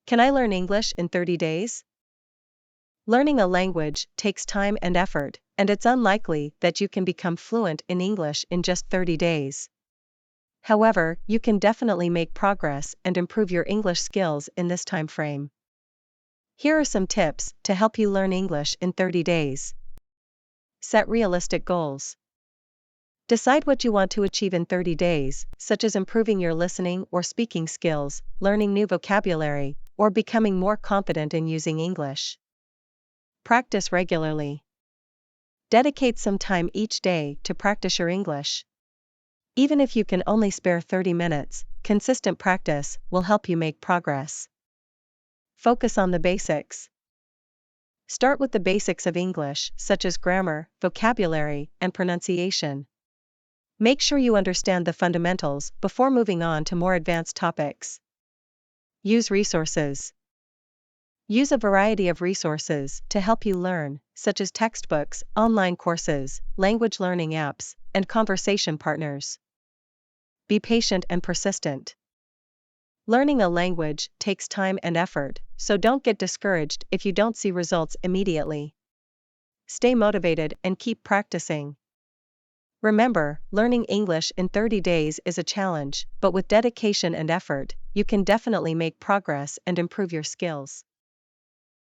Can I learn English in 30 days? Learning a language takes time and effort, and it's unlikely that you can become fluent in English in just 30 days. However, you can definitely make progress and improve your English skills in this time frame. Here are some tips to help you learn English in 30 days. Set realistic goals. Decide what you want to achieve in 30 days, such as improving your listening or speaking skills, learning new vocabulary, or becoming more confident in using English. Practice regularly. Dedicate some time each day to practice your English. Even if you can only spare 30 minutes, consistent practice will help you make progress. Focus on the basics. Start with the basics of English, such as grammar, vocabulary, and pronunciation. Make sure you understand the fundamentals before moving on to more advanced topics. Use resources. Use a variety of resources to help you learn, such as textbooks, online courses, language learning apps, and conversation partners. Be patient and persistent. Learning a language takes time and effort, so don't get discouraged if you don't see results immediately. Stay motivated and keep practicing. Remember, learning English in 30 days is a challenge, but with dedication and effort, you can definitely make progress and improve your skills.